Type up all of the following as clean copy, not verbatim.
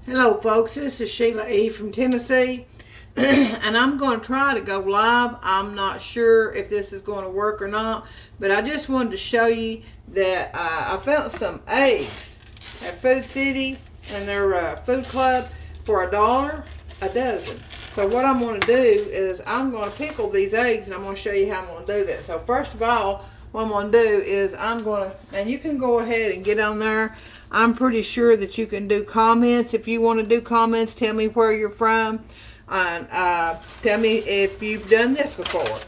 Hello folks, this is Sheila E. from Tennessee and I'm going to try to go live. I'm not sure if this is going to work or not, but I just wanted to show you that I found some eggs at Food City and their food club for $1 a dozen. So what I'm going to do is I'm going to pickle these eggs, and I'm going to show you how I'm going to do that. So first of all, what I'm going to do is I'm going to, and you can go ahead and get on there. I'm pretty sure that you can do comments. If you want to do comments, tell me where you're from, and tell me if you've done this before.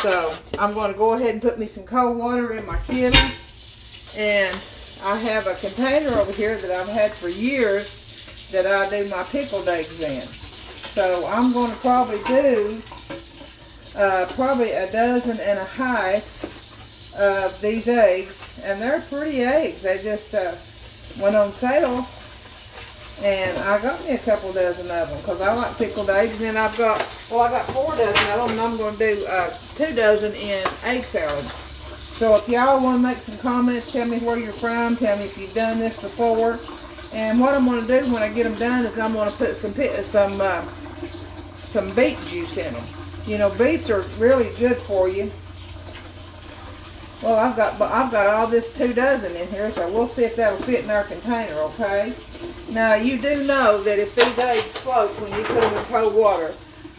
So I'm going to go ahead and put me some cold water in my kettle, and I have a container over here that I've had for years that I do my pickled eggs in. So I'm going to probably do probably 1.5 dozen of these eggs, and they're pretty eggs. They just went on sale, and I got me a couple dozen of them because I like pickled eggs. And then I got 4 dozen of them, and I'm going to do 2 dozen in egg salad. So if y'all want to make some comments, tell me where you're from, tell me if you've done this before. And what I'm going to do when I get them done is I'm going to put some beet juice in them. You know, beets are really good for you. Well, I've got all this 2 dozen in here, so we'll see if that'll fit in our container, okay? Now, you do know that if these eggs float when you put them in cold water,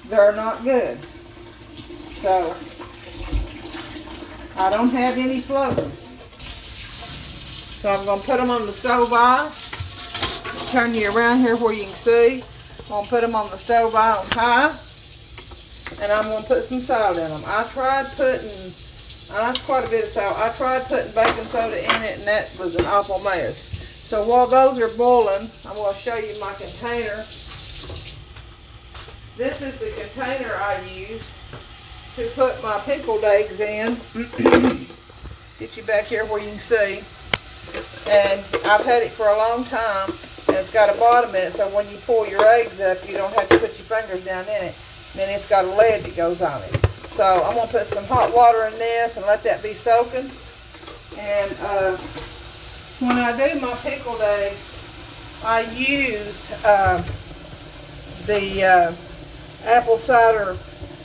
they're not good. So, I don't have any floating. So I'm going to put them on the stove eye. Turn you around here where you can see. I'm going to put them on the stove eye on high. And I'm going to put some salt in them. I tried putting... that's quite a bit of salt. I tried putting baking soda in it, and that was an awful mess. So while those are boiling, I'm going to show you my container. This is the container I use to put my pickled eggs in. Get you back here where you can see. And I've had it for a long time, and it's got a bottom in it, so when you pull your eggs up, you don't have to put your fingers down in it. And then it's got a lid that goes on it. So I'm going to put some hot water in this and let that be soaking. And when I do my pickled eggs, I use the apple cider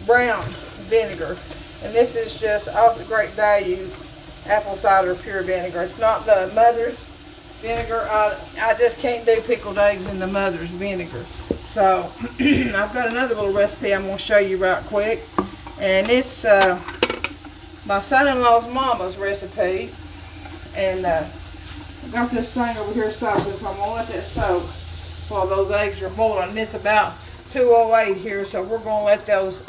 brown vinegar. And this is just off the great value apple cider pure vinegar. It's not the Mother's vinegar. I just can't do pickled eggs in the Mother's vinegar. So I've got another little recipe I'm going to show you right quick. And it's my son-in-law's mama's recipe. And I got this thing over here soaking, so I'm going to let that soak while those eggs are boiling. And it's about 208 here, so we're going to let those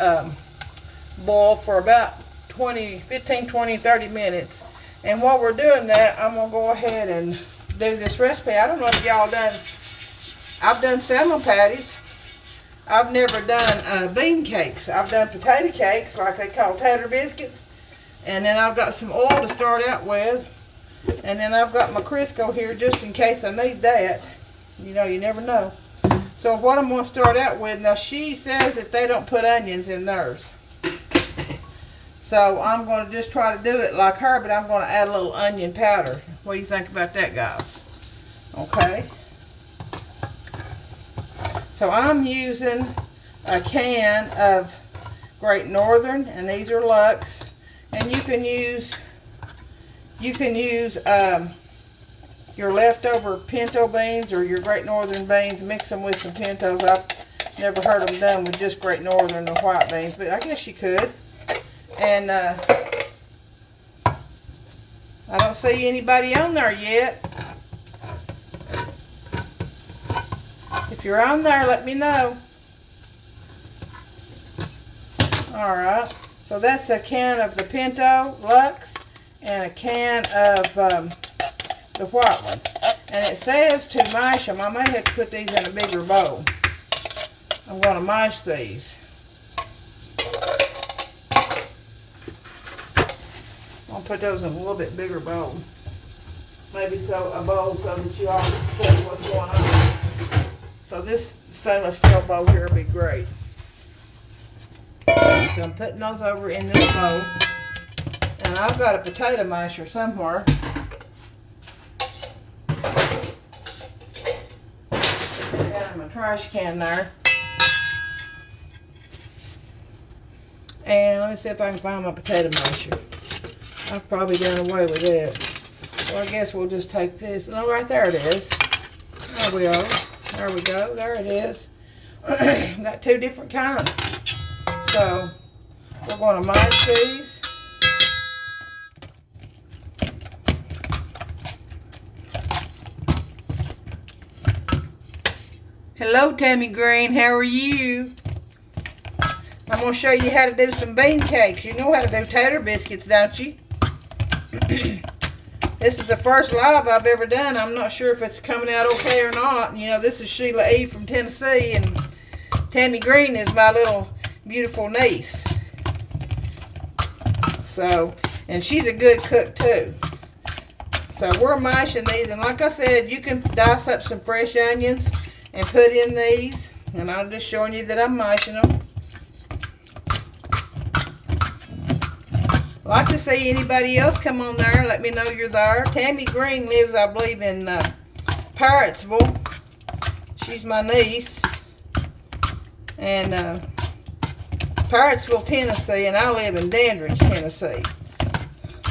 boil for about 15, 20, 30 minutes. And while we're doing that, I'm going to go ahead and do this recipe. I don't know if y'all done, I've done salmon patties. I've never done bean cakes. I've done potato cakes, like they call tater biscuits. And then I've got some oil to start out with. And then I've got my Crisco here just in case I need that. You know, you never know. So what I'm going to start out with, now she says that they don't put onions in theirs. So I'm going to just try to do it like her, but I'm going to add a little onion powder. What do you think about that, guys? Okay. So I'm using a can of Great Northern, and these are Lux. And you can use your leftover pinto beans or your Great Northern beans. Mix them with some pintos. I've never heard them done with just Great Northern or white beans, but I guess you could. And I don't see anybody on there yet. If you're on there, let me know. Alright, so that's a can of the Pinto Lux and a can of the white ones. And it says to mash them. I may have to put these in a bigger bowl. I'm going to mash these. I'll put those in a little bit bigger bowl. Maybe a bowl so that you all can see what's going on. So this stainless steel bowl here will be great. So I'm putting those over in this bowl. And I've got a potato masher somewhere. And trash can there. And let me see if I can find my potato masher. I've probably done away with it. Well, I guess we'll just take this. No, right there it is. There we go. There we go. There it is. Got two different kinds. So, we're going to mash these. Hello, Tammy Green. How are you? I'm going to show you how to do some bean cakes. You know how to do tater biscuits, don't you? This is the first live I've ever done. I'm not sure if it's coming out okay or not. You know, this is Sheila E. from Tennessee, and Tammy Green is my little beautiful niece. So, and she's a good cook too. So we're mashing these, and like I said, you can dice up some fresh onions and put in these, and I'm just showing you that I'm mashing them. Like to see anybody else come on there, let me know you're there. Tammy Green lives, I believe, in Parrotsville. She's my niece. And Parrotsville, Tennessee, and I live in Dandridge, Tennessee.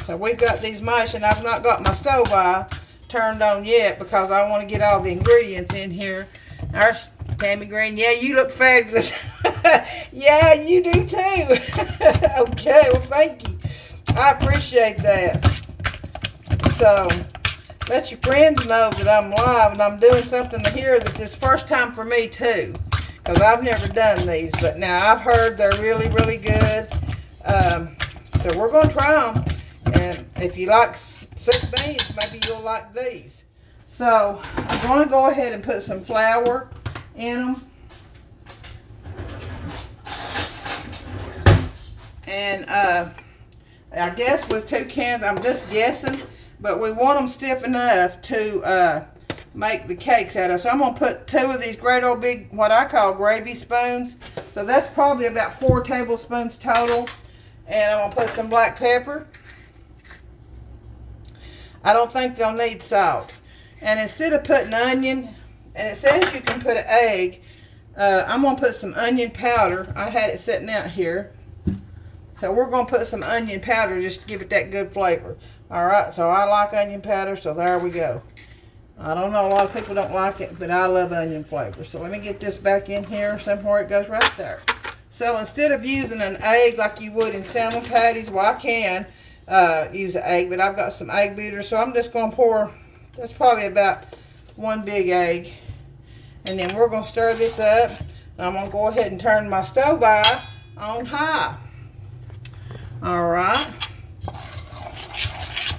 So we've got these mash, and I've not got my stove turned on yet because I want to get all the ingredients in here. There's Tammy Green. Yeah, you look fabulous. Yeah, you do too. Okay, well, thank you. I appreciate that. So, let your friends know that I'm live and I'm doing something here that this first time for me too. Because I've never done these. But now I've heard they're really, really good. So we're going to try them. And if you like soup beans, maybe you'll like these. So, I'm going to go ahead and put some flour in them. And I guess with 2 cans, I'm just guessing, but we want them stiff enough to make the cakes out of. So I'm going to put 2 of these great old big, what I call gravy spoons. So that's probably about 4 tablespoons total. And I'm going to put some black pepper. I don't think they'll need salt. And instead of putting onion, and it says you can put an egg, I'm going to put some onion powder. I had it sitting out here. So we're going to put some onion powder just to give it that good flavor. Alright, so I like onion powder, so there we go. I don't know, a lot of people don't like it, but I love onion flavor. So let me get this back in here somewhere. It goes right there. So instead of using an egg like you would in salmon patties, well, I can use an egg, but I've got some egg beaters. So I'm just going to pour, that's probably about 1 big egg. And then we're going to stir this up. I'm going to go ahead and turn my stove on high. Alright.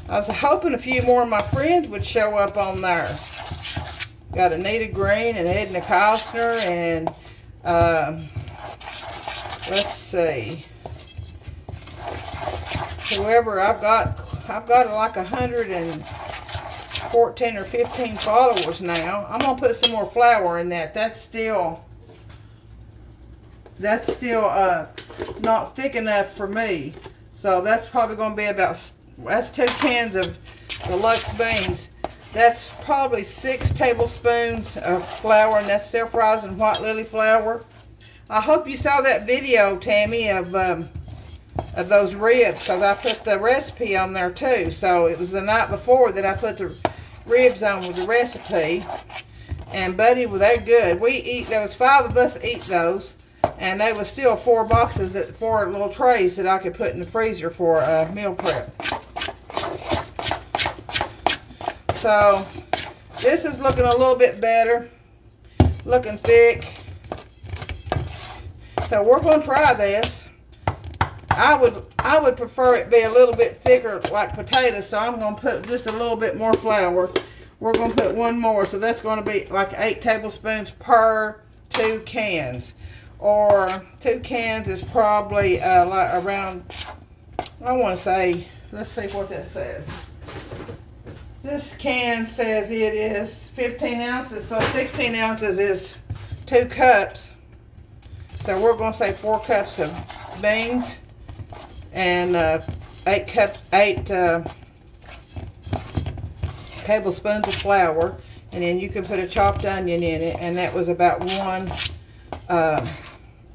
I was hoping a few more of my friends would show up on there. Got Anita Green and Edna Costner and let's see. Whoever I've got like 114 or 15 followers now. I'm gonna put some more flour in that. That's still not thick enough for me. So that's probably going to be about, that's 2 cans of deluxe beans. That's probably 6 tablespoons of flour, and that's self-rising white lily flour. I hope you saw that video, Tammy, of those ribs, because I put the recipe on there too. So it was the night before that I put the ribs on with the recipe. And buddy, well, they're good. We eat, there was 5 of us eat those. And they was still 4 boxes, 4 little trays that I could put in the freezer for meal prep. So this is looking a little bit better, looking thick. So we're going to try this. I would prefer it be a little bit thicker like potatoes, so I'm going to put just a little bit more flour. We're going to put 1 more, so that's going to be like 8 tablespoons per 2 cans. Or 2 cans is probably like around, I want to say, let's see what that says. This can says it is 15 ounces, so 16 ounces is 2 cups. So we're going to say 4 cups of beans and 8 tablespoons of flour. And then you can put a chopped onion in it. And that was about 1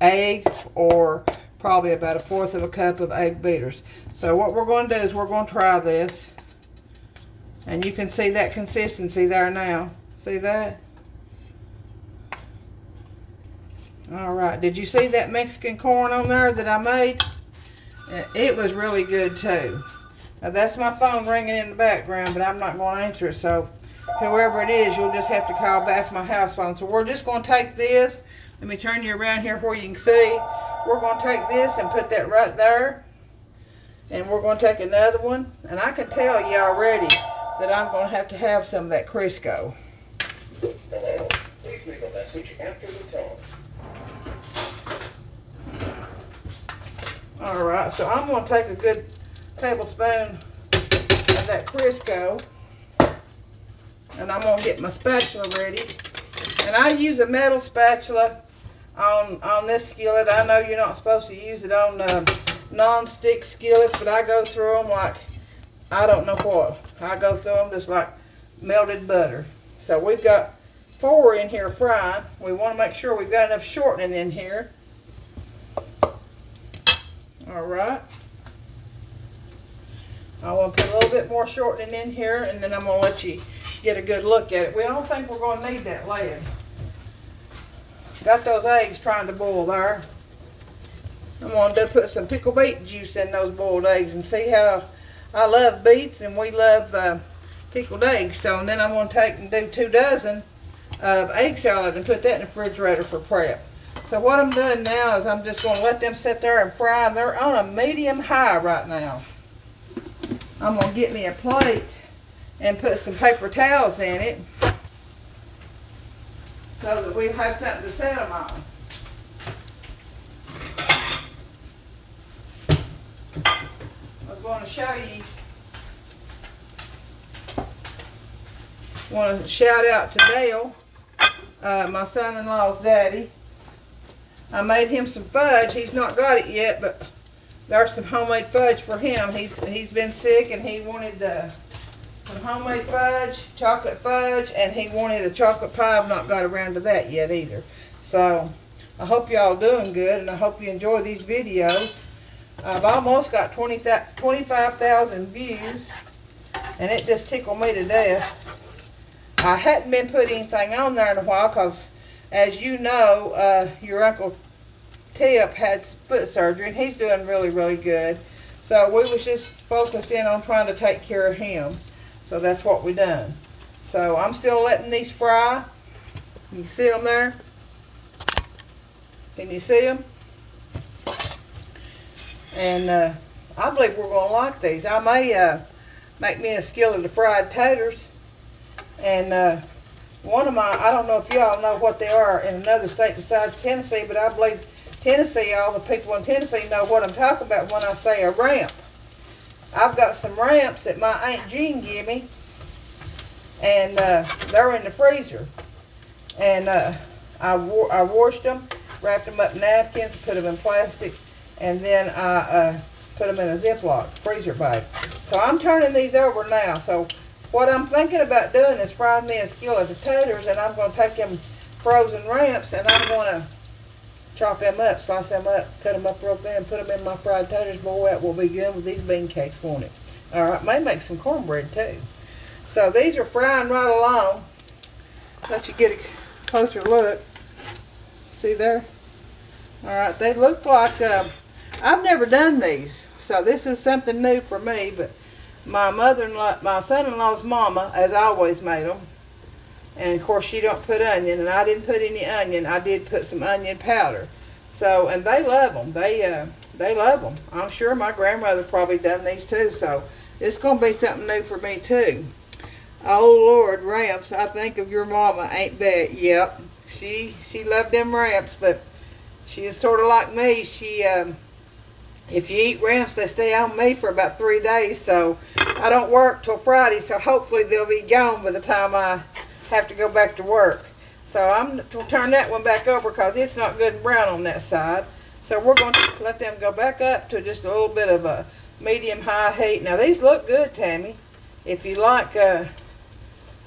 egg, or probably about 1/4 of a cup of egg beaters. So what we're going to do is we're going to try this. And you can see that consistency there now. See that? Alright, did you see that Mexican corn on there that I made? It was really good too. Now that's my phone ringing in the background, but I'm not going to answer it. So whoever it is, you'll just have to call back. That's my house phone. So we're just going to take this. Let me turn you around here where you can see. We're going to take this and put that right there. And we're going to take another one. And I can tell you already that I'm going to have some of that Crisco. Hello. Please leave a message after the tone. Alright, so I'm going to take a good tablespoon of that Crisco. And I'm going to get my spatula ready. And I use a metal spatula on this skillet. I know you're not supposed to use it on non-stick skillets, but I go through them like, I don't know what. I go through them just like melted butter. So we've got 4 in here frying. We want to make sure we've got enough shortening in here. Alright. I want to put a little bit more shortening in here, and then I'm going to let you get a good look at it. We don't think we're going to need that lead. Got those eggs trying to boil there. I'm going to put some pickled beet juice in those boiled eggs, and see how I love beets and we love pickled eggs. So and then I'm going to take and do 2 dozen of egg salad and put that in the refrigerator for prep. So what I'm doing now is I'm just going to let them sit there and fry. They're on a medium high right now. I'm going to get me a plate and put some paper towels in it so that we have something to set them on. I'm going to show you. I want to shout out to Dale, my son-in-law's daddy. I made him some fudge. He's not got it yet, but there's some homemade fudge for him. He's been sick and he wanted some homemade fudge, chocolate fudge, and he wanted a chocolate pie. I've not got around to that yet either. So I hope y'all doing good, and I hope you enjoy these videos. I've almost got 25,000 views, and it just tickled me to death. I hadn't been putting anything on there in a while because, as you know, your Uncle Tip had foot surgery, and he's doing really, really good. So we was just focused in on trying to take care of him. So that's what we done. So I'm still letting these fry. You see them there? Can you see them? And I believe we're going to like these. I may make me a skillet of fried taters. And one of my, I don't know if y'all know what they are in another state besides Tennessee, but I believe Tennessee, all the people in Tennessee know what I'm talking about when I say a ramp. I've got some ramps that my Aunt Jean gave me, and they're in the freezer. And I washed them, wrapped them up in napkins, put them in plastic, and then I put them in a Ziploc freezer bag. So I'm turning these over now. So what I'm thinking about doing is frying me a skillet of taters, and I'm going to take them frozen ramps, and I'm going to chop them up, slice them up, cut them up real thin, put them in my fried taters. Boy, that will be good with these bean cakes, won't it? Alright, may make some cornbread too. So these are frying right along. Let you get a closer look. See there? Alright, they look like, I've never done these, so this is something new for me, but my mother-in-law, my son-in-law's mama, has always made them. And of course she don't put onion, and I didn't put any onion. I did put some onion powder. So, and they love them. They love them. I'm sure my grandmother probably done these too, so it's going to be something new for me too. Oh Lord, ramps, I think of your mama, ain't that? Yep, she loved them ramps, but she is sort of like me. She, if you eat ramps, they stay on me for about 3 days, so I don't work till Friday, so hopefully they'll be gone by the time I have to go back to work. So I'm going to turn that one back over because it's not good and brown on that side. So we're going to let them go back up to just a little bit of a medium-high heat. Now these look good, Tammy. If you like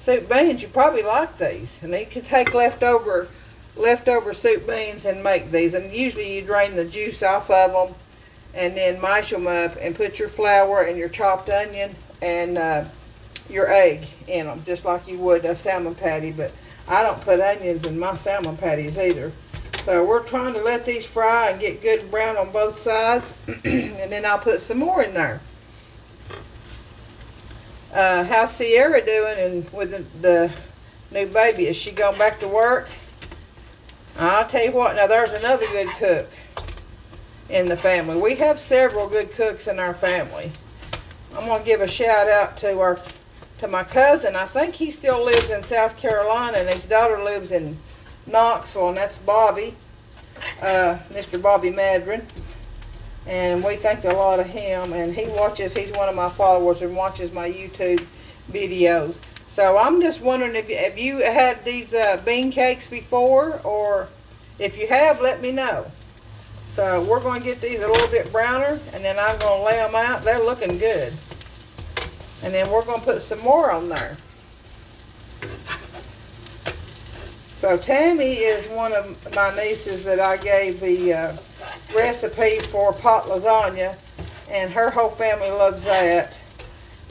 soup beans, you probably like these. And you can take leftover soup beans and make these. And usually you drain the juice off of them and then mash them up and put your flour and your chopped onion and your egg in them, just like you would a salmon patty. But I don't put onions in my salmon patties either. So we're trying to let these fry and get good and brown on both sides. And then I'll put some more in there. How's Sierra doing and with the new baby? Is she going back to work? I'll tell you what, now there's another good cook in the family. We have several good cooks in our family. I'm going to give a shout out to my cousin. I think he still lives in South Carolina, and his daughter lives in Knoxville, and that's Bobby, Mr. Bobby Madron. And we think a lot of him, and he's one of my followers and watches my YouTube videos. So I'm just wondering if you had these bean cakes before, or if you have, let me know. So we're going to get these a little bit browner, and then I'm going to lay them out. They're looking good. And then we're going to put some more on there. So Tammy is one of my nieces that I gave the recipe for pot lasagna, and her whole family loves that.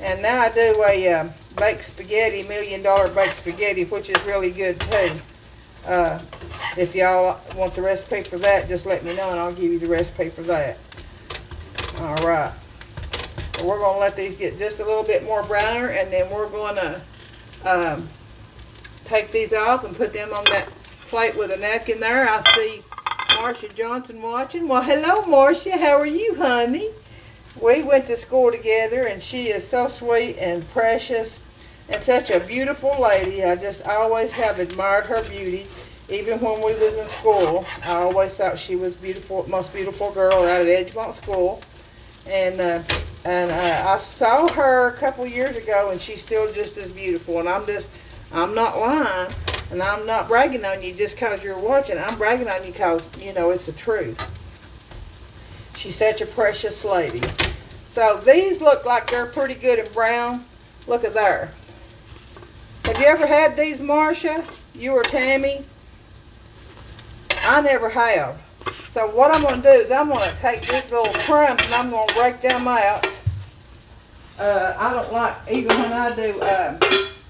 And now I do a baked spaghetti, $1 million baked spaghetti, which is really good too. If y'all want the recipe for that, just let me know and I'll give you the recipe for that. Alright. So we're going to let these get just a little bit more browner, and then we're going to take these off and put them on that plate with a napkin there. I see Marcia Johnson watching. Well, hello, Marcia. How are you, honey? We went to school together, and she is so sweet and precious and such a beautiful lady. I always have admired her beauty. Even when we was in school, I always thought she was beautiful, most beautiful girl out at Edgemont School. And I saw her a couple years ago, and she's still just as beautiful. And I'm not lying, and I'm not bragging on you just because you're watching. I'm bragging on you because, you know, it's the truth. She's such a precious lady. So these look like they're pretty good and brown. Look at there. Have you ever had these, Marcia? You or Tammy? I never have. So what I'm going to do is I'm going to take these little crumbs and I'm going to break them out. I don't like, even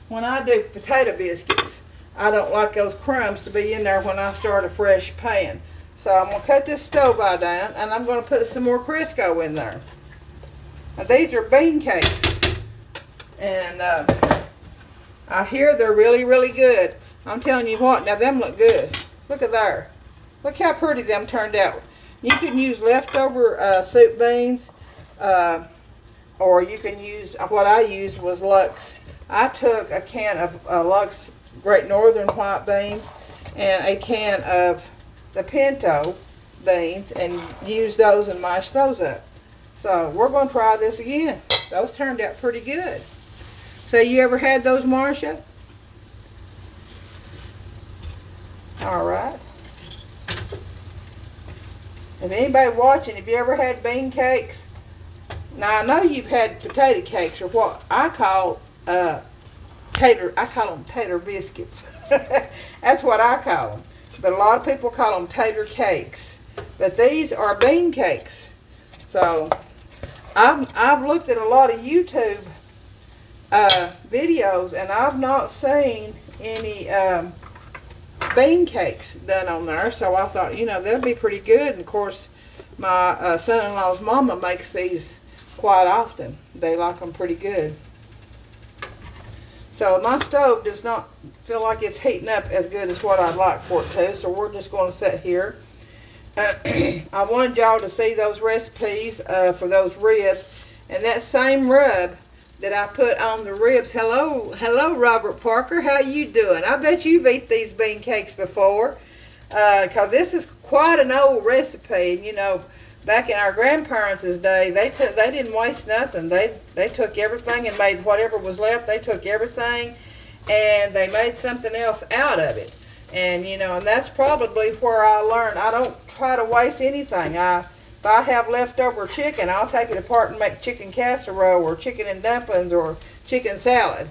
when I do potato biscuits, I don't like those crumbs to be in there when I start a fresh pan. So I'm going to cut this stove eye down, and I'm going to put some more Crisco in there. Now these are bean cakes, and I hear they're really, really good. I'm telling you what, now them look good. Look at there. Look how pretty them turned out. You can use leftover soup beans, or you can use, what I used was Lux. I took a can of Lux Great Northern white beans and a can of the Pinto beans and used those and mashed those up. So we're going to try this again. Those turned out pretty good. So you ever had those, Marcia? All right. If anybody watching, have you ever had bean cakes? Now I know you've had potato cakes, or what I call I call them tater biscuits. That's what I call them. But a lot of people call them tater cakes. But these are bean cakes. So I've looked at a lot of YouTube videos, and I've not seen any bean cakes done on there. So I thought, you know, that'll be pretty good. And of course, my son-in-law's mama makes these quite often. They like them pretty good. So my stove does not feel like it's heating up as good as what I'd like for it to. So we're just going to sit here. I wanted y'all to see those recipes for those ribs. And that same rub that I put on the ribs. Hello, Robert Parker. How you doing? I bet you've eaten these bean cakes before. Because this is quite an old recipe. And, you know, back in our grandparents' day, they didn't waste nothing. They took everything and made whatever was left. They took everything and they made something else out of it. And, you know, and that's probably where I learned. I don't try to waste anything. If I have leftover chicken, I'll take it apart and make chicken casserole or chicken and dumplings or chicken salad.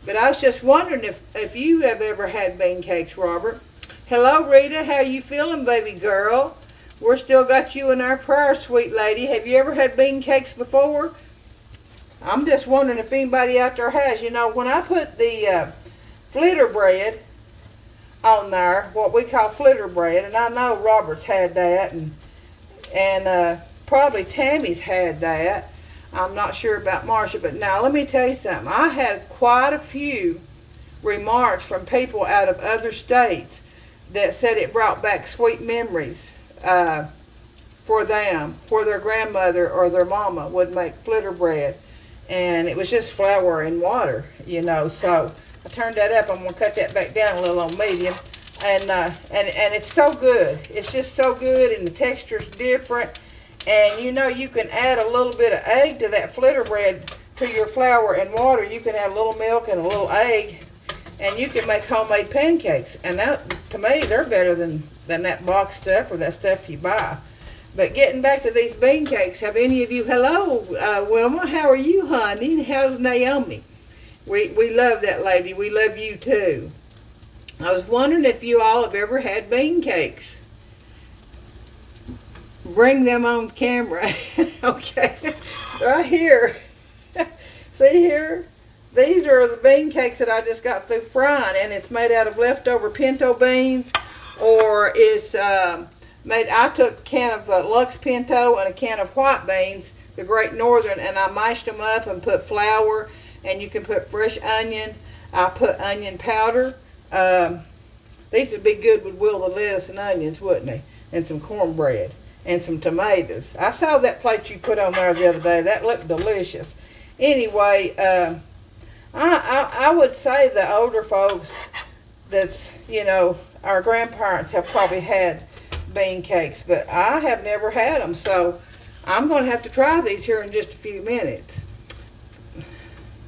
But I was just wondering if you have ever had bean cakes, Robert. Hello, Rita. How you feeling, baby girl? We're still got you in our prayers, sweet lady. Have you ever had bean cakes before? I'm just wondering if anybody out there has. You know, when I put the flitter bread on there, what we call flitter bread, and I know Robert's had that, and probably Tammy's had that. I'm not sure about Marcia, but now let me tell you something. I had quite a few remarks from people out of other states that said it brought back sweet memories for them, where their grandmother or their mama would make flitter bread, and it was just flour and water, you know. So I turned that up. I'm gonna cut that back down a little on medium, and it's so good. It's just so good, and the texture's different. And you know, you can add a little bit of egg to that flitter bread, to your flour and water. You can add a little milk and a little egg, and you can make homemade pancakes. And that, to me, they're better than that box stuff or that stuff you buy. But getting back to these bean cakes, have any of you, hello, Wilma, how are you, honey? How's Naomi? We love that lady. We love you too. I was wondering if you all have ever had bean cakes. Bring them on camera. Okay, right here. See here? These are the bean cakes that I just got through frying, and it's made out of leftover pinto beans, or it's made. I took a can of Lux Pinto and a can of white beans, the Great Northern, and I mashed them up and put flour, and you can put fresh onion. I put onion powder. These would be good with Will the lettuce and onions, wouldn't they? And some cornbread. And some tomatoes. I saw that plate you put on there the other day. That looked delicious. Anyway, I would say the older folks, that's, you know, our grandparents have probably had bean cakes, but I have never had them. So I'm going to have to try these here in just a few minutes.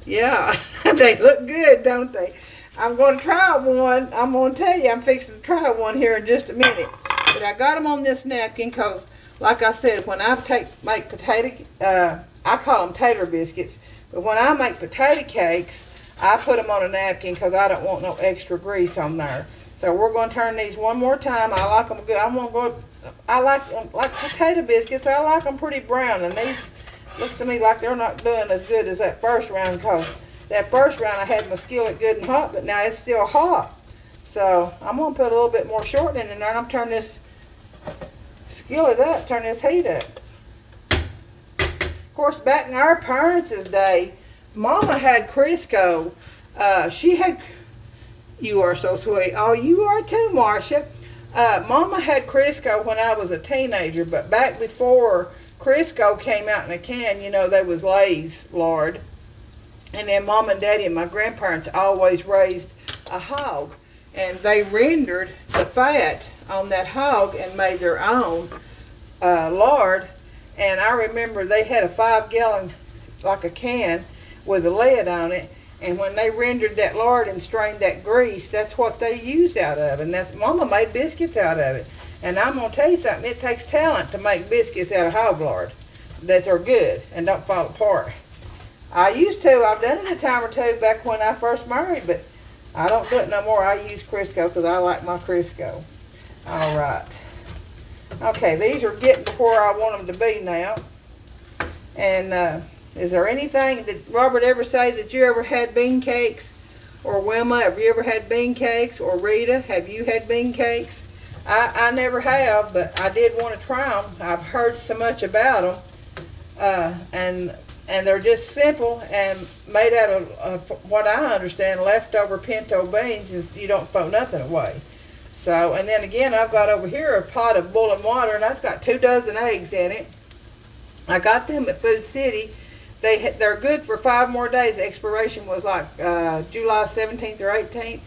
Yeah, they look good, don't they? I'm going to try one. I'm going to tell you, I'm fixing to try one here in just a minute. But I got them on this napkin because, like I said, when I make potato, I call them tater biscuits. But when I make potato cakes, I put them on a napkin because I don't want no extra grease on there. So we're going to turn these one more time. I like them good. I like them like potato biscuits. I like them pretty brown. And these, looks to me like they're not doing as good as that first round, because that first round I had my skillet good and hot, but now it's still hot. So I'm going to put a little bit more shortening in there, and I'm turn this skillet up, turn this heat up. Of course, back in our parents' day, Mama had Crisco. She had, you are so sweet. Oh, you are too, Marcia. Mama had Crisco when I was a teenager, but back before Crisco came out in a can, you know, there was Lay's lard. And then Mom and Daddy and my grandparents always raised a hog. And they rendered the fat on that hog and made their own lard. And I remember they had a 5-gallon, like a can, with a lid on it. And when they rendered that lard and strained that grease, that's what they used out of it. And that's, Mama made biscuits out of it. And I'm going to tell you something, it takes talent to make biscuits out of hog lard that are good and don't fall apart. I used to, I've done it a time or two back when I first married, but I don't do it no more. I use Crisco because I like my Crisco. All right. Okay, these are getting to where I want them to be now. And is there anything, did Robert ever say that you ever had bean cakes? Or Wilma, have you ever had bean cakes? Or Rita, have you had bean cakes? I never have, but I did want to try them. I've heard so much about them. And they're just simple and made out of what I understand, leftover pinto beans. You don't throw nothing away. So, and then again, I've got over here a pot of boiling water, and I've got 2 dozen eggs in it. I got them at Food City. They're good for 5 more days. The expiration was like July 17th or 18th.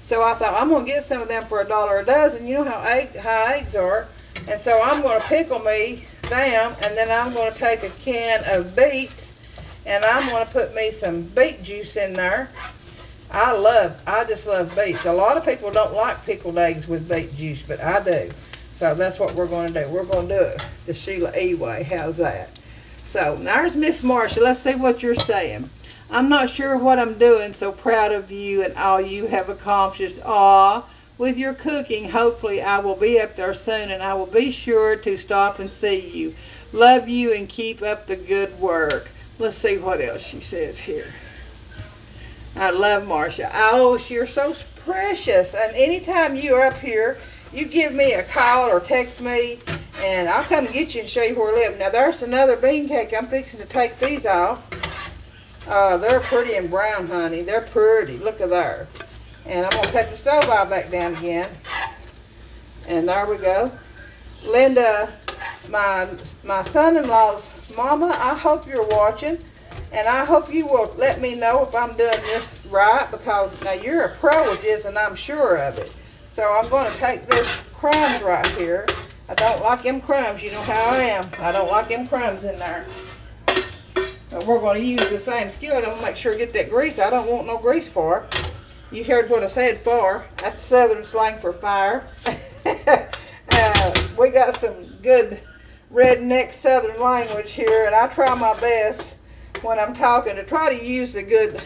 So I thought, I'm going to get some of them for $1 a dozen. You know how eggs are. And so I'm going to pickle me them, and then I'm going to take a can of beets, and I'm going to put me some beet juice in there. I just love beets. A lot of people don't like pickled eggs with beet juice, but I do. So that's what we're going to do. We're going to do it the Sheila E way. How's that? So there's Miss Marcia. Let's see what you're saying. I'm not sure what I'm doing. So proud of you and all you have accomplished. Aw, with your cooking. Hopefully I will be up there soon, and I will be sure to stop and see you. Love you and keep up the good work. Let's see what else she says here. I love Marcia. Oh, you're so precious. And anytime you're up here, you give me a call or text me, and I'll come get you and show you where I live. Now, there's another bean cake. I'm fixing to take these off. They're pretty and brown, honey. They're pretty. Look at there. And I'm going to cut the stove off back down again. And there we go. Linda, my son-in-law's mama, I hope you're watching. And I hope you will let me know if I'm doing this right, because now you're a pro with this and I'm sure of it. So I'm going to take this crumbs right here. I don't like them crumbs. You know how I am. I don't like them crumbs in there. But we're going to use the same skillet. I'm going to make sure to get that grease. I don't want no grease for. You heard what I said for. That's southern slang for fire. We got some good redneck southern language here, and I try my best when I'm talking to try to use the good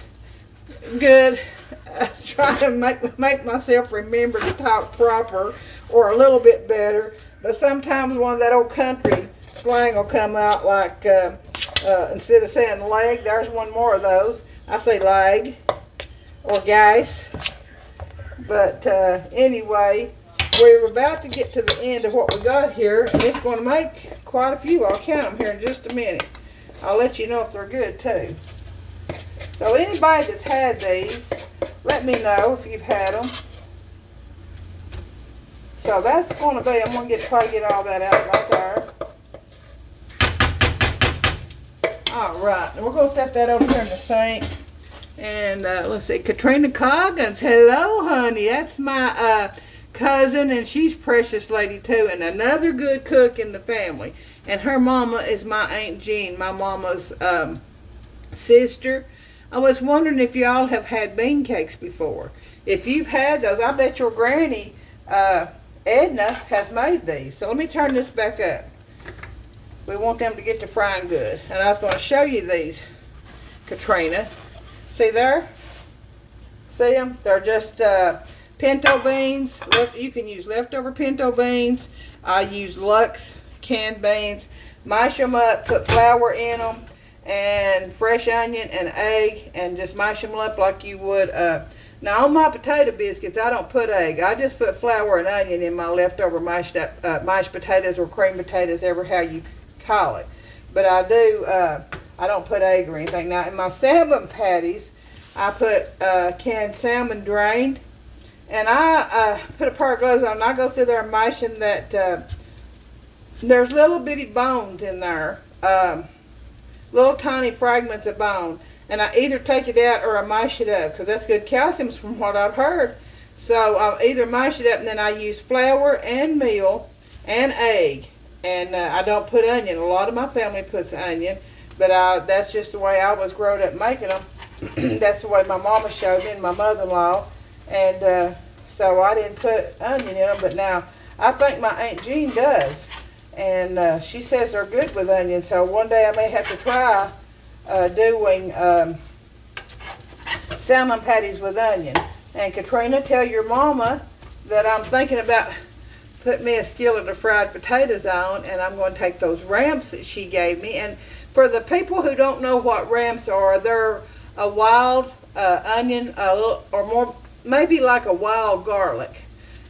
try to make myself remember to talk proper or a little bit better. But sometimes one of that old country slang will come out, like instead of saying leg, there's one more of those. I say leg or guys. But anyway, we're about to get to the end of what we got here, and it's going to make quite a few. I'll count them here in just a minute. I'll let you know if they're good too. So anybody that's had these, let me know if you've had them. So that's going to be, I'm going to try to get all that out right there. All right, and we're going to set that over here in the sink. And let's see, Katrina Coggins, hello honey. That's my cousin, and she's a precious lady too, and another good cook in the family. And her mama is my Aunt Jean, my mama's sister. I was wondering if y'all have had bean cakes before. If you've had those, I bet your granny Edna has made these. So let me turn this back up. We want them to get to frying good. And I was going to show you these, Katrina. See there? See them? They're just pinto beans. You can use leftover pinto beans. I use Lux canned beans. Mash them up, put flour in them, and fresh onion and egg, and just mash them up like you would. Now on my potato biscuits, I don't put egg. I just put flour and onion in my leftover mashed potatoes or cream potatoes, ever how you call it. But I do. I don't put egg or anything. Now in my salmon patties, I put canned salmon drained, and I put a pair of gloves on, and I go through there mashing that. There's little bitty bones in there, little tiny fragments of bone, and I either take it out or I mash it up, because that's good calcium from what I've heard. So I'll either mash it up, and then I use flour and meal and egg, and I don't put onion. A lot of my family puts onion, but that's just the way I was growing up making them. That's the way my mama showed me and my mother-in-law, and so I didn't put onion in them. But now I think my Aunt Jean does, and she says they're good with onion. So one day I may have to try doing salmon patties with onion. And Katrina, tell your mama that I'm thinking about putting me a skillet of fried potatoes on, and I'm going to take those ramps that she gave me. And for the people who don't know what ramps are, they're a wild onion, or more, maybe like a wild garlic,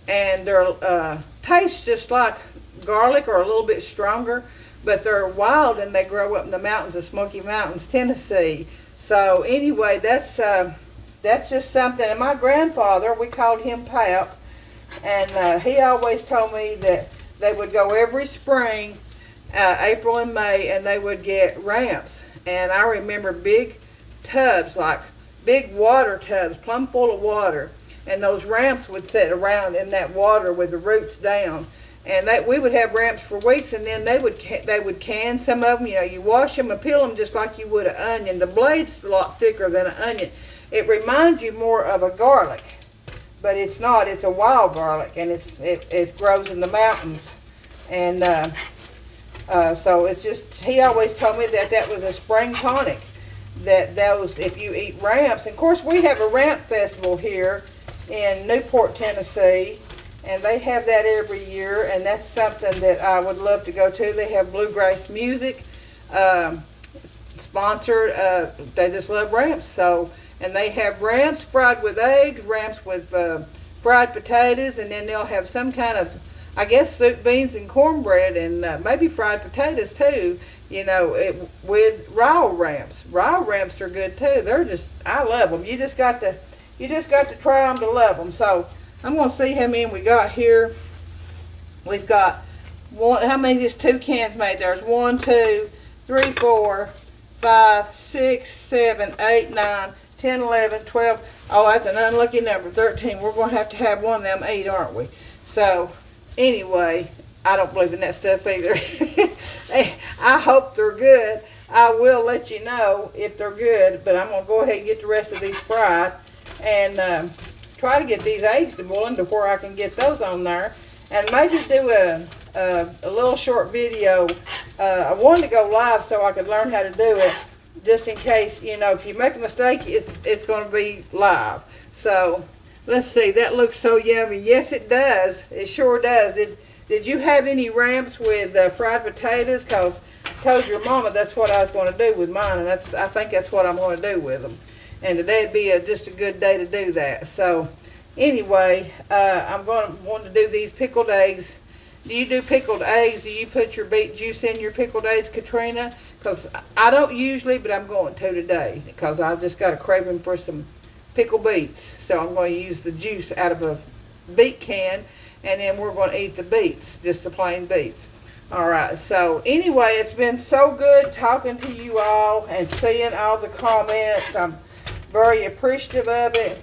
and they're taste just like garlic or a little bit stronger, but they're wild and they grow up in the mountains of Smoky Mountains, Tennessee. So anyway, that's just something. And my grandfather, we called him Pap, and he always told me that they would go every spring, April and May, and they would get ramps. And I remember big tubs, like big water tubs, plumb full of water, and those ramps would sit around in that water with the roots down, and we would have ramps for weeks. And then they would can some of them. You know, you wash them and peel them just like you would an onion. The blade's a lot thicker than an onion. It reminds you more of a garlic, but it's not. It's a wild garlic, and it grows in the mountains. And so it's just, he always told me that was a spring tonic. that those, if you eat ramps, and of course we have a ramp festival here in Newport, Tennessee, and they have that every year, and that's something that I would love to go to. They have bluegrass music, sponsored. They just love ramps. So, and they have ramps fried with eggs, ramps with fried potatoes, and then they'll have some kind of, I guess, soup, beans, and cornbread, and maybe fried potatoes too. You know, with raw ramps. Raw ramps are good too. They're just, I love them. You just got to try them to love them. So I'm gonna see how many we got here. We've got one. How many? These 2 cans made? There's 1, 2, 3, 4, 5, 6, 7, 8, 9, 10, 11, 12. Oh, that's an unlucky number. 13. We're gonna have to have one of them eat, aren't we? So anyway, I don't believe in that stuff either. I hope they're good. I will let you know if they're good, but I'm going to go ahead and get the rest of these fried and try to get these eggs to boiling to where I can get those on there, and maybe do a little short video. I wanted to go live so I could learn how to do it, just in case, you know, if you make a mistake, it's going to be live. So let's see. That looks so yummy. Yes, it does. It sure does. Did you have any ramps with fried potatoes? Because I told your mama that's what I was going to do with mine, and I think that's what I'm going to do with them. And today'd be just a good day to do that. So anyway, I'm going to want to do these pickled eggs. Do you do pickled eggs? Do you put your beet juice in your pickled eggs, Katrina? Because I don't usually, but I'm going to today because I've just got a craving for some pickled beets. So I'm going to use the juice out of a beet can, and then we're going to eat the beets, just the plain beets. All right, so anyway, it's been so good talking to you all and seeing all the comments. I'm very appreciative of it.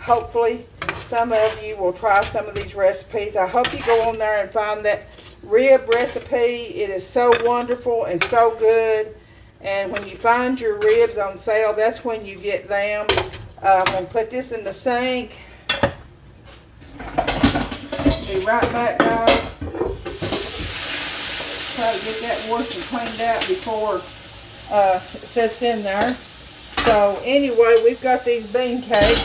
Hopefully some of you will try some of these recipes. I hope you go on there and find that rib recipe. It is so wonderful and so good. And when you find your ribs on sale, that's when you get them. I'm going to put this in the sink. Be right back, guys. Try to get that washed and cleaned out before it sits in there. So anyway, we've got these bean cakes,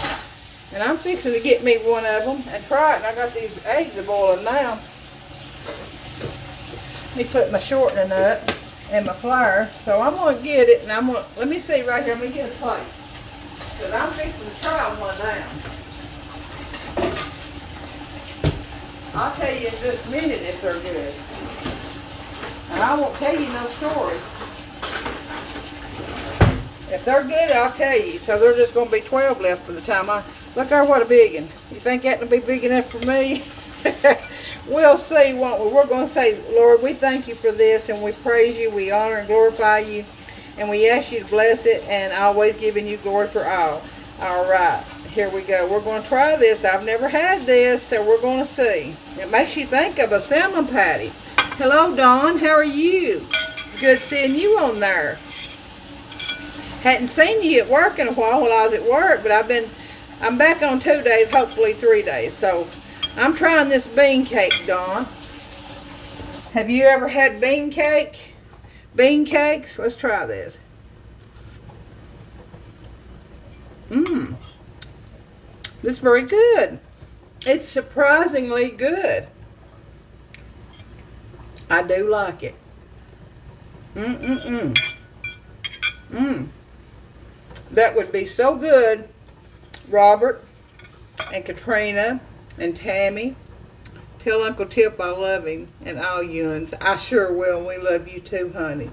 and I'm fixing to get me one of them and try it. And I got these eggs boiling now. Let me put my shortening up and my flour. So I'm going to get it, and I'm going to, let me see right here. Let me get a plate, because I'm fixing to try one now. I'll tell you in just a minute if they're good. And I won't tell you no story. If they're good, I'll tell you. So there's just going to be 12 left by the time look there, what a big one. You think that will be big enough for me? We'll see, won't we? We're going to say, Lord, we thank you for this, and we praise you, we honor and glorify you, and we ask you to bless it, and always giving you glory for all. All right. Here we go. We're going to try this. I've never had this, so we're going to see. It makes you think of a salmon patty. Hello, Dawn. How are you? Good seeing you on there. Hadn't seen you at work in a while I was at work, but I'm back on 2 days, hopefully 3 days. So I'm trying this bean cake, Dawn. Have you ever had bean cake? Bean cakes? Let's try this. It's very good. It's surprisingly good. I do like it. That would be so good, Robert and Katrina and Tammy. Tell Uncle Tip I love him, and all yuns. I sure will, and we love you too, honey.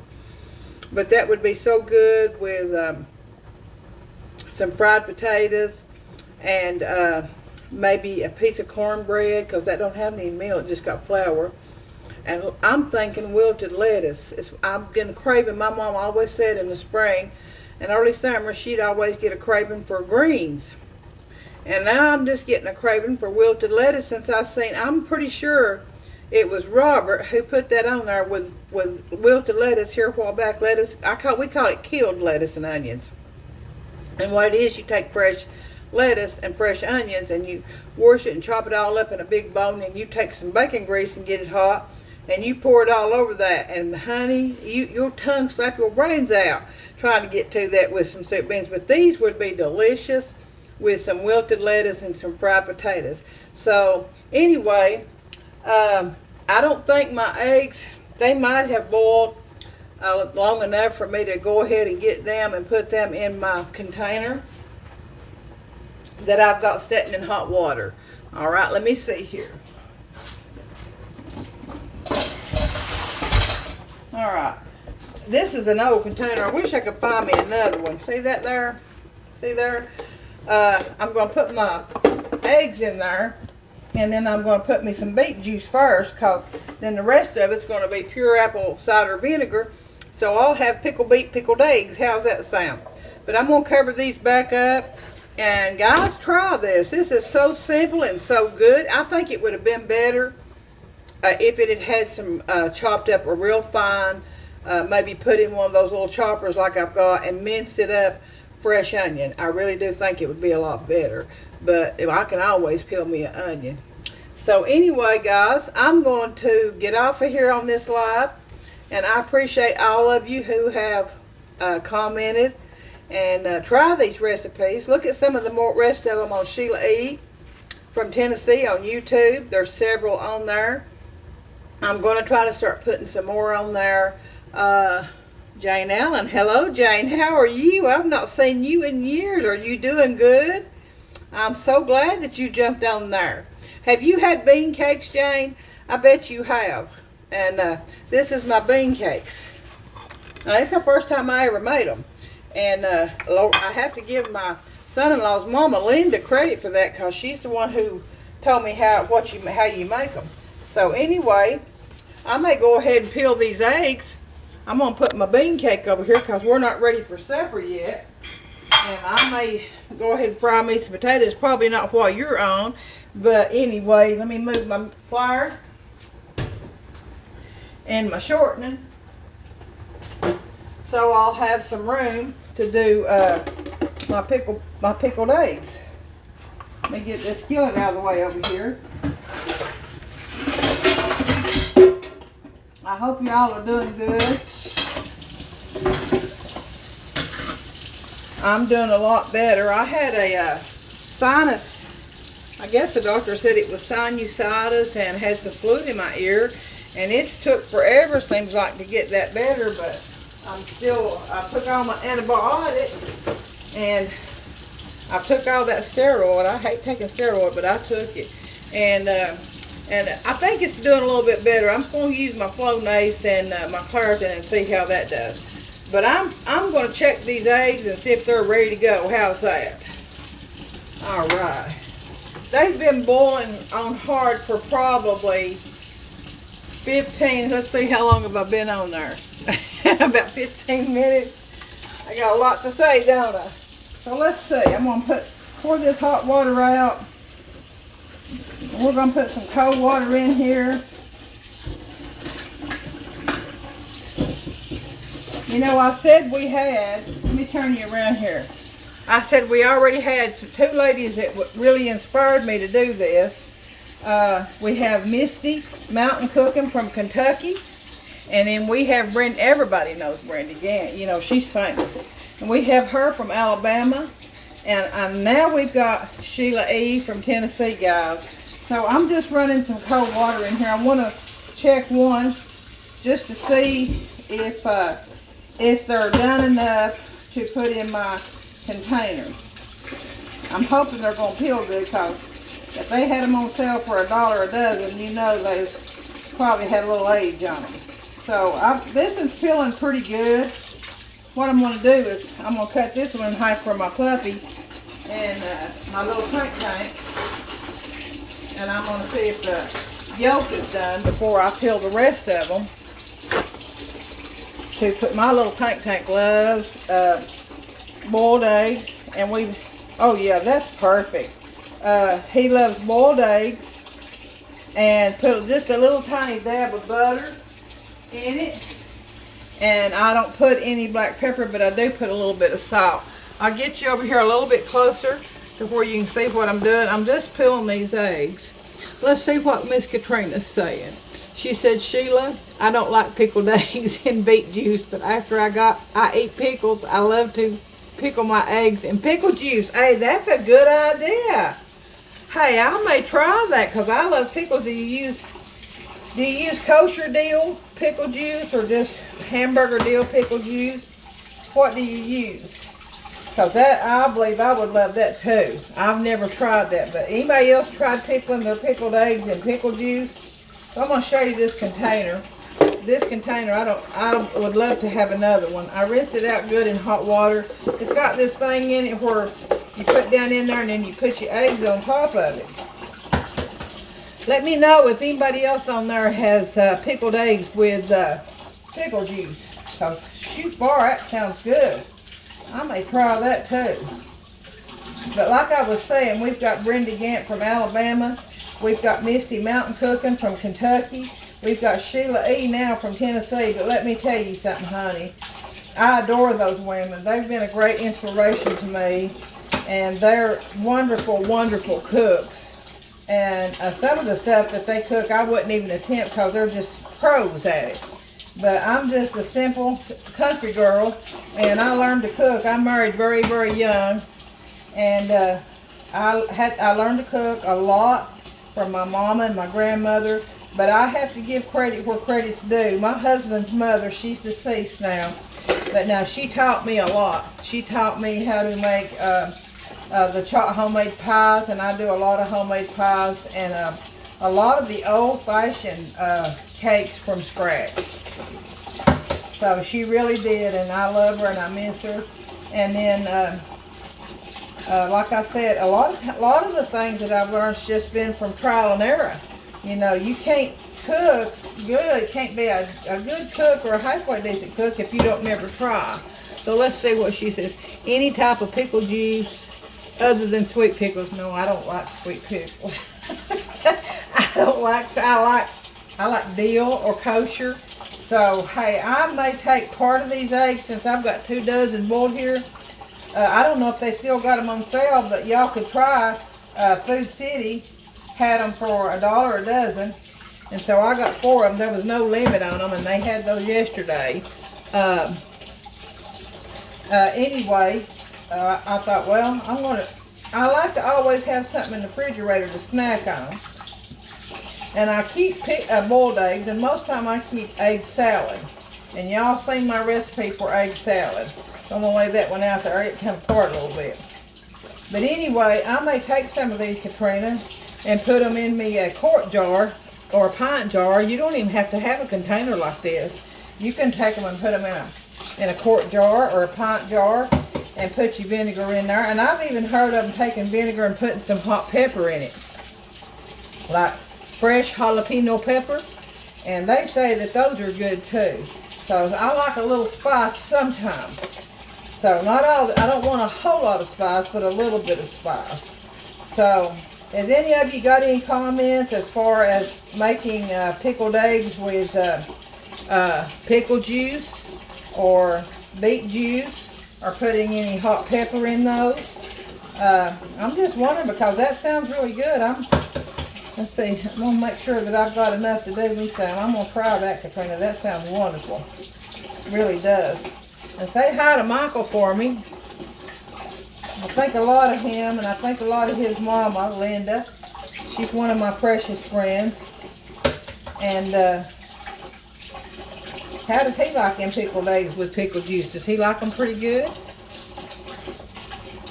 But that would be so good with some fried potatoes and maybe a piece of cornbread, because that don't have any meal, it just got flour. And I'm thinking wilted lettuce. I'm getting craving. My mom always said in the spring and early summer she'd always get a craving for greens. And now I'm just getting a craving for wilted lettuce since I'm pretty sure it was Robert who put that on there with wilted lettuce here a while back. We call it killed lettuce and onions. And what it is, you take fresh lettuce and fresh onions and you wash it and chop it all up in a big bowl, and you take some bacon grease and get it hot and you pour it all over that, and honey, your tongue slap your brains out trying to get to that with some soup beans. But these would be delicious with some wilted lettuce and some fried potatoes. So anyway, I don't think my eggs, they might have boiled long enough for me to go ahead and get them and put them in my container that I've got sitting in hot water. All right, let me see here. All right, this is an old container. I wish I could find me another one. See that there? See there? I'm going to put my eggs in there, and then I'm going to put me some beet juice first, because then the rest of it's going to be pure apple cider vinegar. So I'll have pickled beet, pickled eggs. How's that sound? But I'm going to cover these back up. And guys, try this. This is so simple and so good. I think it would have been better if it had some chopped up or real fine, maybe put in one of those little choppers like I've got and minced it up fresh onion. I really do think it would be a lot better. But I can always peel me an onion. So anyway, guys, I'm going to get off of here on this live. And I appreciate all of you who have commented and try these recipes. Look at some of the rest of them on Sheila E. from Tennessee on YouTube. There's several on there. I'm going to try to start putting some more on there. Jane Allen. Hello, Jane. How are you? I've not seen you in years. Are you doing good? I'm so glad that you jumped on there. Have you had bean cakes, Jane? I bet you have. And this is my bean cakes. Now, it's the first time I ever made them. And I have to give my son-in-law's mama, Linda, credit for that, because she's the one who told me how you make them. So anyway, I may go ahead and peel these eggs. I'm going to put my bean cake over here because we're not ready for supper yet. And I may go ahead and fry me some potatoes. Probably not while you're on. But anyway, let me move my flour and my shortening, so I'll have some room to do my pickled eggs. Let me get this skillet out of the way over here. I hope y'all are doing good. I'm doing a lot better. I had a sinus, I guess the doctor said it was sinusitis, and had some fluid in my ear. And it's took forever, seems like, to get that better, but I took all my antibiotics, and I took all that steroid. I hate taking steroid, but I took it. And I think it's doing a little bit better. I'm going to use my Flonase and my Claritin and see how that does. But I'm going to check these eggs and see if they're ready to go. How's that? All right. They've been boiling on hard for probably 15, let's see, how long have I been on there? About 15 minutes. I got a lot to say, don't I? So let's see, I'm going to pour this hot water out. We're going to put some cold water in here. You know, I said we had, let me turn you around here. I said we already had two ladies that really inspired me to do this. We have Misty Mountain Cooking from Kentucky, and then we have Brenda. Everybody knows Brenda Gant. You know, she's famous. And we have her from Alabama, and now we've got Sheila E. from Tennessee, guys. So I'm just running some cold water in here. I want to check one just to see if they're done enough to put in my container. I'm hoping they're going to peel good, because if they had them on sale for $1 a dozen, you know they probably had a little age on them. So this is peeling pretty good. What I'm going to do is I'm going to cut this one in half for my puppy and my little tank. And I'm going to see if the yolk is done before I peel the rest of them. To put my little tank loves boiled eggs, and oh yeah, that's perfect. He loves boiled eggs, and put just a little tiny dab of butter in it. And I don't put any black pepper, but I do put a little bit of salt. I'll get you over here a little bit closer to where you can see what I'm doing. I'm just peeling these eggs. Let's see what Miss Katrina's saying. She said, Sheila, I don't like pickled eggs in beet juice, but after I eat pickles, I love to pickle my eggs in pickle juice. Hey, that's a good idea. Hey, I may try that because I love pickles. Do you use kosher dill pickle juice or just hamburger dill pickle juice? What do you use? Because that, I believe I would love that too. I've never tried that, but anybody else tried pickling their pickled eggs in pickle juice? So I'm going to show you this container. This container, I would love to have another one. I rinsed it out good in hot water. It's got this thing in it where you put down in there and then you put your eggs on top of it. Let me know if anybody else on there has pickled eggs with pickle juice. Because shoot bar, that sounds good. I may try that too. But like I was saying, we've got Brenda Gant from Alabama. We've got Misty Mountain Cooking from Kentucky. We've got Sheila E. now from Tennessee. But let me tell you something, honey. I adore those women. They've been a great inspiration to me. And they're wonderful, wonderful cooks. And some of the stuff that they cook, I wouldn't even attempt because they're just pros at it. But I'm just a simple country girl, and I learned to cook. I married very, very young, and I learned to cook a lot from my mama and my grandmother. But I have to give credit where credit's due. My husband's mother, she's deceased now, but now she taught me a lot. She taught me how to make the homemade pies, and I do a lot of homemade pies, and a lot of the old-fashioned cakes from scratch. So she really did, and I love her and I miss her. And then, like I said, a lot of the things that I've learned has just been from trial and error. You know, you can't cook good, can't be a good cook or a halfway decent cook if you don't never try. So let's see what she says. Any type of pickle juice other than sweet pickles. No, I don't like sweet pickles. I like dill or kosher. So, hey, I may take part of these eggs since I've got 2 dozen boiled here. I don't know if they still got them on sale, but y'all could try. Food City had them for $1 a dozen. And so I got 4 of them. There was no limit on them, and they had those yesterday. Anyway, I thought, well, I like to always have something in the refrigerator to snack on. And I keep boiled eggs, and most of the time I keep egg salad. And y'all seen my recipe for egg salad. So I'm going to lay that one out there. It comes apart a little bit. But anyway, I may take some of these, Katrina, and put them in me a quart jar or a pint jar. You don't even have to have a container like this. You can take them and put them in a quart jar or a pint jar and put your vinegar in there. And I've even heard of them taking vinegar and putting some hot pepper in it. Like fresh jalapeno pepper, and they say that those are good too. So I like a little spice sometimes. So not all, I don't want a whole lot of spice, but a little bit of spice. So has any of you got any comments as far as making pickled eggs with pickle juice or beet juice, or putting any hot pepper in those? I'm just wondering because that sounds really good. Let's see, I'm going to make sure that I've got enough to do me some. I'm going to try that, Katrina. That sounds wonderful. It really does. And say hi to Michael for me. I think a lot of him, and I think a lot of his mama, Linda. She's one of my precious friends. And how does he like them pickled eggs with pickle juice? Does he like them pretty good?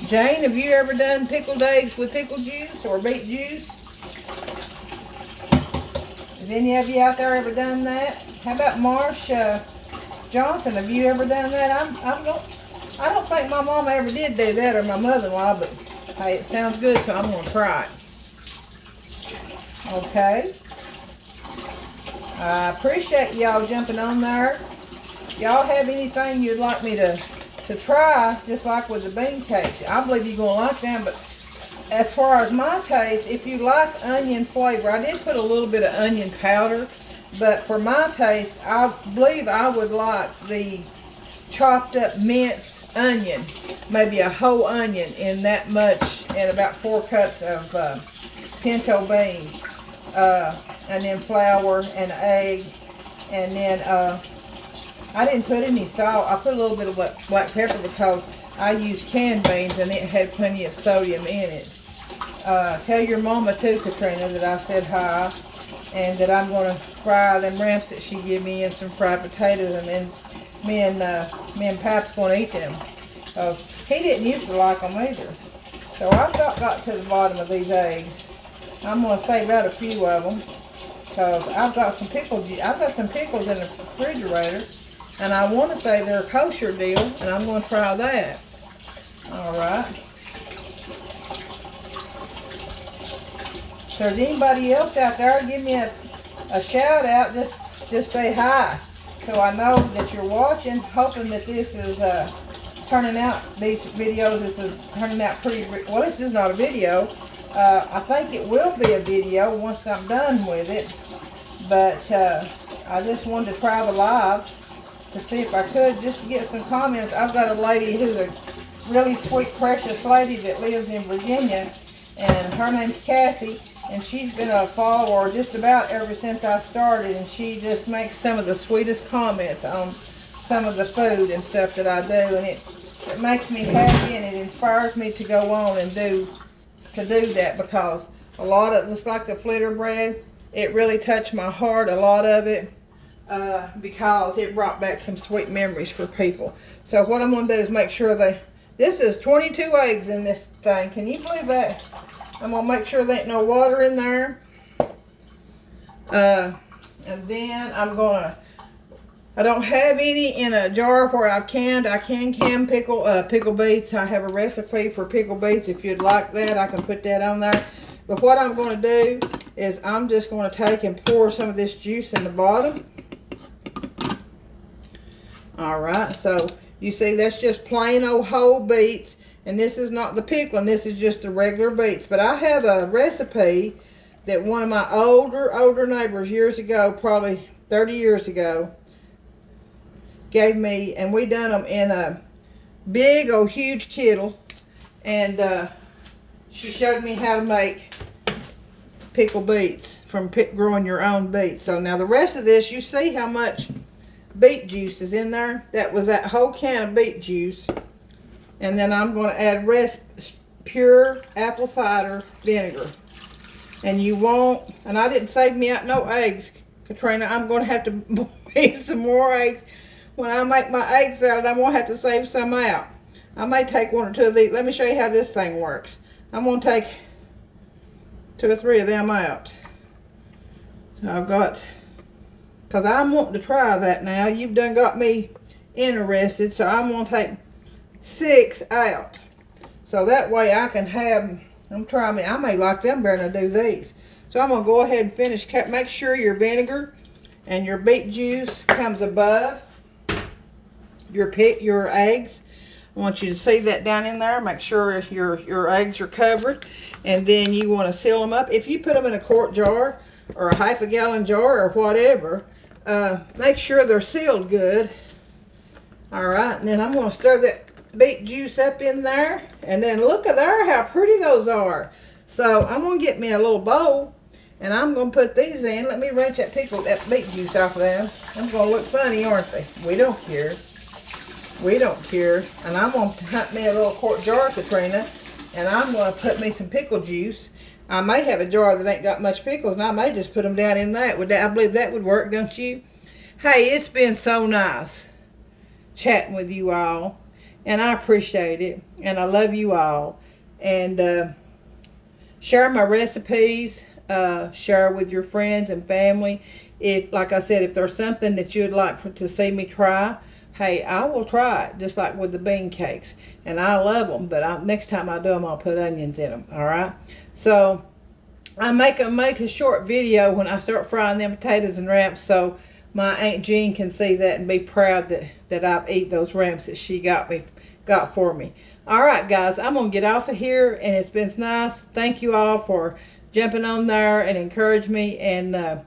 Jane, have you ever done pickled eggs with pickle juice or beet juice? Has any of you out there ever done that? How about Marsh Johnson? Have you ever done that? I don't think my mama ever did do that, or my mother-in-law, but hey, it sounds good, so I'm going to try it. Okay. I appreciate y'all jumping on there. Y'all have anything you'd like me to try, just like with the bean cakes? I believe you're going to like them, but as far as my taste, if you like onion flavor, I did put a little bit of onion powder, but for my taste, I believe I would like the chopped up minced onion, maybe a whole onion in that much, and about 4 cups of pinto beans. and then flour and egg, and then I didn't put any salt. I put a little bit of black pepper because I used canned beans and it had plenty of sodium in it. Tell your mama too, Katrina, that I said hi, and that I'm going to fry them ramps that she gave me and some fried potatoes, and then me and Pap's going to eat them. He didn't used to like them either. So I've got to the bottom of these eggs. I'm going to save out a few of them because I've got some pickles in the refrigerator, and I want to say they're a kosher deal, and I'm going to try that. All right. So if there's anybody else out there, give me a shout out. Just say hi, so I know that you're watching. Hoping that this is turning out. These videos, this is turning out pretty. Well, this is not a video. I think it will be a video once I'm done with it. But I just wanted to try the lives to see if I could, just to get some comments. I've got a lady who's a really sweet, precious lady that lives in Virginia, and her name's Kathy, and she's been a follower just about ever since I started, and she just makes some of the sweetest comments on some of the food and stuff that I do, and it makes me happy, and it inspires me to go on and do that, because a lot of, just like the flitter bread, it really touched my heart, a lot of it, because it brought back some sweet memories for people. So what I'm going to do is make sure this is 22 eggs in this thing. Can you believe that? I'm going to make sure there ain't no water in there. And then I don't have any in a jar where I can can pickle beets. I have a recipe for pickle beets. If you'd like that, I can put that on there. But what I'm going to do is I'm just going to take and pour some of this juice in the bottom. Alright, so you see that's just plain old whole beets. And this is not the pickling, this is just the regular beets. But I have a recipe that one of my older neighbors years ago, probably 30 years ago, gave me, and we done them in a big old huge kettle, and she showed me how to make pickled beets from growing your own beets. So now the rest of this, you see how much beet juice is in there? That was that whole can of beet juice. And then I'm going to add pure apple cider vinegar. And you won't, and I didn't save me out no eggs, Katrina. I'm going to have to boil some more eggs. When I make my egg salad, I'm going to have to save some out. I may take one or two of these. Let me show you how this thing works. I'm going to take 2 or 3 of them out. So I've got, because I'm wanting to try that now. You've done got me interested, so I'm going to take 6 out. So that way I can have, I'm trying me, I may like them better than I do these. So I'm going to go ahead and finish, make sure your vinegar and your beet juice comes above your eggs. I want you to see that down in there. Make sure your eggs are covered. And then you want to seal them up. If you put them in a quart jar or a half a gallon jar or whatever, make sure they're sealed good. Alright, and then I'm going to stir that beet juice up in there. And then look at there how pretty those are. So I'm going to get me a little bowl, and I'm going to put these in. Let me wrench that beet juice off of them. I'm going to look funny, aren't they? We don't care. We don't care. And I'm going to hunt me a little quart jar, Katrina, and I'm going to put me some pickle juice. I may have a jar that ain't got much pickles, and I may just put them down in that. I believe that would work, don't you? Hey, it's been so nice chatting with you all, and I appreciate it, and I love you all. And share my recipes, share with your friends and family. If, like I said, if there's something that you'd like to see me try, hey, I will try it, just like with the bean cakes. And I love them, but next time I do them, I'll put onions in them, all right? So I make a short video when I start frying them potatoes and ramps, so my Aunt Jean can see that and be proud that I've eat those ramps that she got for me. All right, guys, I'm going to get off of here, and it's been nice. Thank you all for jumping on there and encourage me, and I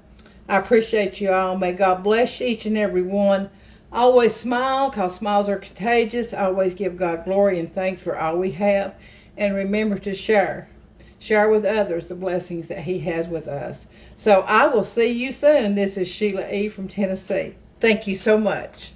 appreciate you all. May God bless each and every one. Always smile, because smiles are contagious. Always give God glory and thanks for all we have. And remember to share. share with others the blessings that He has with us. So I will see you soon. This is Sheila E. from Tennessee. Thank you so much.